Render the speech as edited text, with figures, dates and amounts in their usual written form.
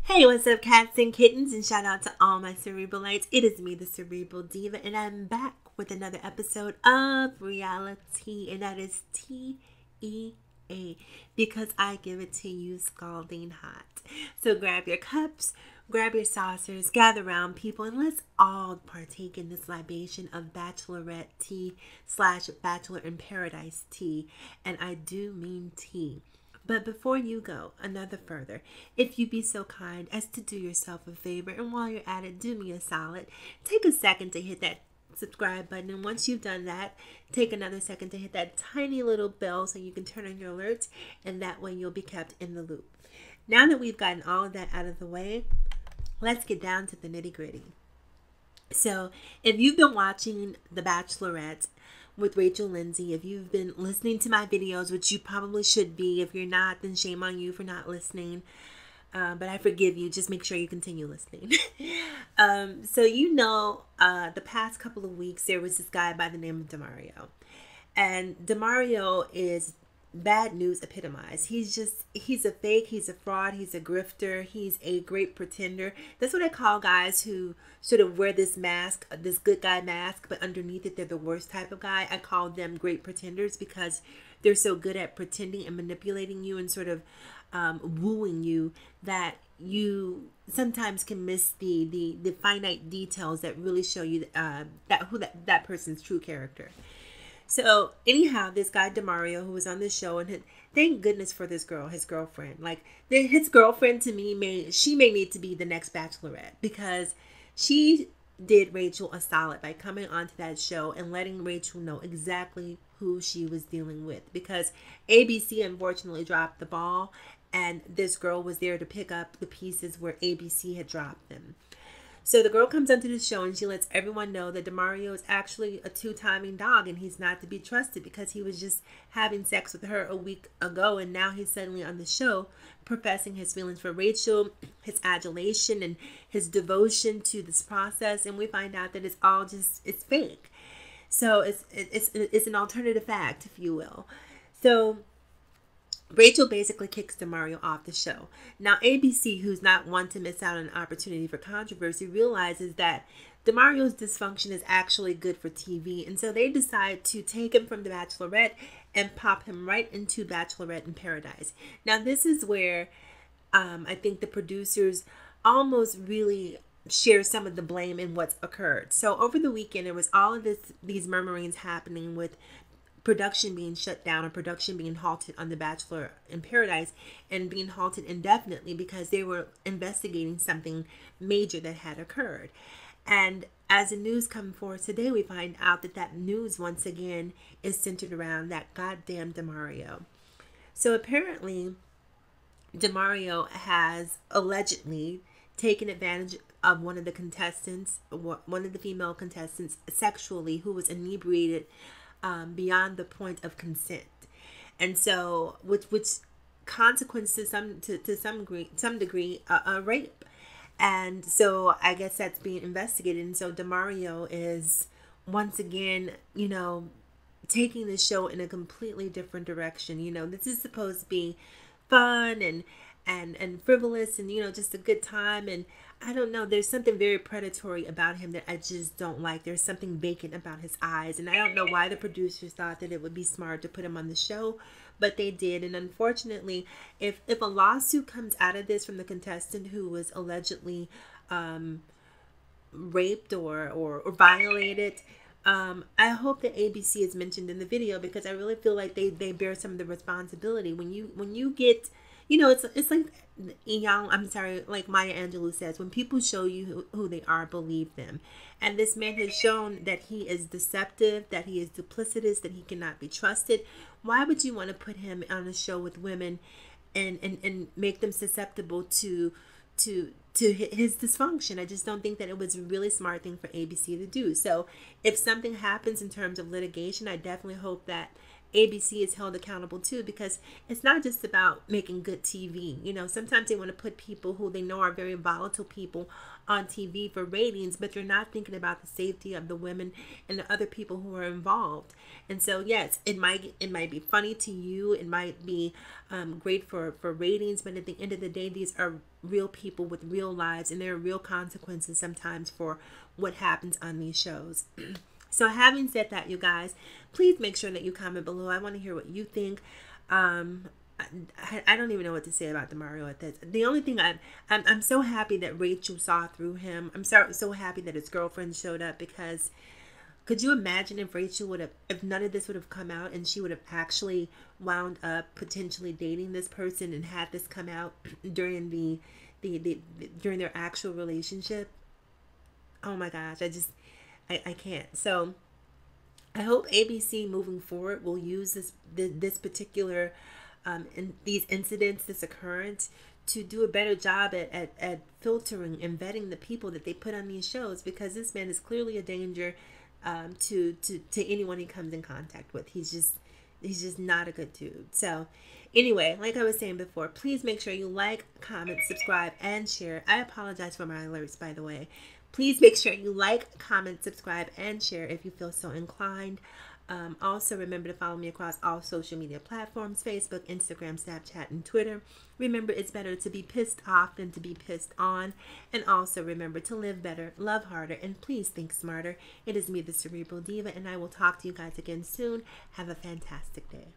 Hey, what's up, cats and kittens? And shout out to all my cerebralites. It is me, the Cerebral Diva, and I'm back with another episode of RealiTEA, and that is TEA, because I give it to you scalding hot. So grab your cups, grab your saucers, gather around, people, and let's all partake in this libation of Bachelorette tea / Bachelor in Paradise tea, and I do mean tea. But before you go another further, if you be so kind as to do yourself a favor, and while you're at it, do me a solid. Take a second to hit that subscribe button, and once you've done that, take another second to hit that tiny little bell so you can turn on your alerts, and that way you'll be kept in the loop. Now that we've gotten all of that out of the way, let's get down to the nitty-gritty. So, if you've been watching The Bachelorette with Rachel Lindsay, if you've been listening to my videos, which you probably should be, if you're not, then shame on you for not listening, but I forgive you. Just make sure you continue listening. The past couple of weeks there was this guy by the name of DeMario, and DeMario is bad news epitomized. He's a fake, he's a fraud, he's a grifter, he's a great pretender. That's what I call guys who sort of wear this mask, this good guy mask, but underneath it they're the worst type of guy. I call them great pretenders because they're so good at pretending and manipulating you and sort of wooing you that you sometimes can miss the finite details that really show you that person's true character. So anyhow, this guy DeMario, who was on this show, and thank goodness for this girl, his girlfriend. Like his girlfriend, to me, may need to be the next Bachelorette, because she did Rachel a solid by coming onto that show and letting Rachel know exactly who she was dealing with. Because ABC unfortunately dropped the ball, and this girl was there to pick up the pieces where ABC had dropped them. So the girl comes onto the show and she lets everyone know that DeMario is actually a two-timing dog and he's not to be trusted, because he was just having sex with her a week ago, and now he's suddenly on the show professing his feelings for Rachel, his adulation and his devotion to this process, and we find out that it's fake. So it's an alternative fact, if you will. So Rachel basically kicks DeMario off the show. Now, ABC, who's not one to miss out on an opportunity for controversy, realizes that DeMario's dysfunction is actually good for TV, and so they decide to take him from The Bachelorette and pop him right into Bachelorette in Paradise. Now, this is where I think the producers almost really share some of the blame in what's occurred. So over the weekend, there was all of these murmurings happening with production being shut down, or production being halted on The Bachelor in Paradise, and being halted indefinitely because they were investigating something major that had occurred. And as the news come forth today, we find out that news once again is centered around that goddamn DeMario. So apparently DeMario has allegedly taken advantage of one of the female contestants sexually, who was inebriated beyond the point of consent, and so which consequences to some degree a rape, and so I guess that's being investigated. And so DeMario is once again, taking the show in a completely different direction. This is supposed to be fun and frivolous and just a good time, and I don't know, there's something very predatory about him that I just don't like. There's something vacant about his eyes, and I don't know why the producers thought that it would be smart to put him on the show, but they did. And unfortunately, if a lawsuit comes out of this from the contestant who was allegedly raped or violated, I hope that ABC is mentioned in the video, because I really feel like they bear some of the responsibility. When you get, it's like like Maya Angelou says, when people show you who they are, believe them. And this man has shown that he is deceptive, that he is duplicitous, that he cannot be trusted. Why would you want to put him on a show with women and make them susceptible to his dysfunction? I just don't think that it was a really smart thing for ABC to do. So if something happens in terms of litigation, I definitely hope that ABC is held accountable too, because it's not just about making good TV. You know, sometimes they want to put people who they know are very volatile people on TV for ratings, but they're not thinking about the safety of the women and the other people who are involved. And so, yes, it might be funny to you, it might be great for ratings, but at the end of the day, these are real people with real lives, and there are real consequences sometimes for what happens on these shows. So having said that, you guys, please make sure that you comment below. I want to hear what you think. I don't even know what to say about DeMario at this. The only thing I'm so happy that Rachel saw through him. I'm so happy that his girlfriend showed up, because could you imagine if Rachel would have, if none of this would have come out and she would have actually wound up potentially dating this person and had this come out during during their actual relationship? Oh my gosh, I can't. So I hope ABC moving forward will use this particular these incidents, this occurrence, to do a better job at filtering and vetting the people that they put on these shows, because this man is clearly a danger to anyone he comes in contact with. He's just not a good dude. So anyway, like I was saying before, please make sure you like, comment, subscribe, and share. I apologize for my alerts, by the way. Please make sure you like, comment, subscribe, and share if you feel so inclined. Also, remember to follow me across all social media platforms: Facebook, Instagram, Snapchat, and Twitter. Remember, it's better to be pissed off than to be pissed on. And also remember to live better, love harder, and please think smarter. It is me, the Cerebral Diva, and I will talk to you guys again soon. Have a fantastic day.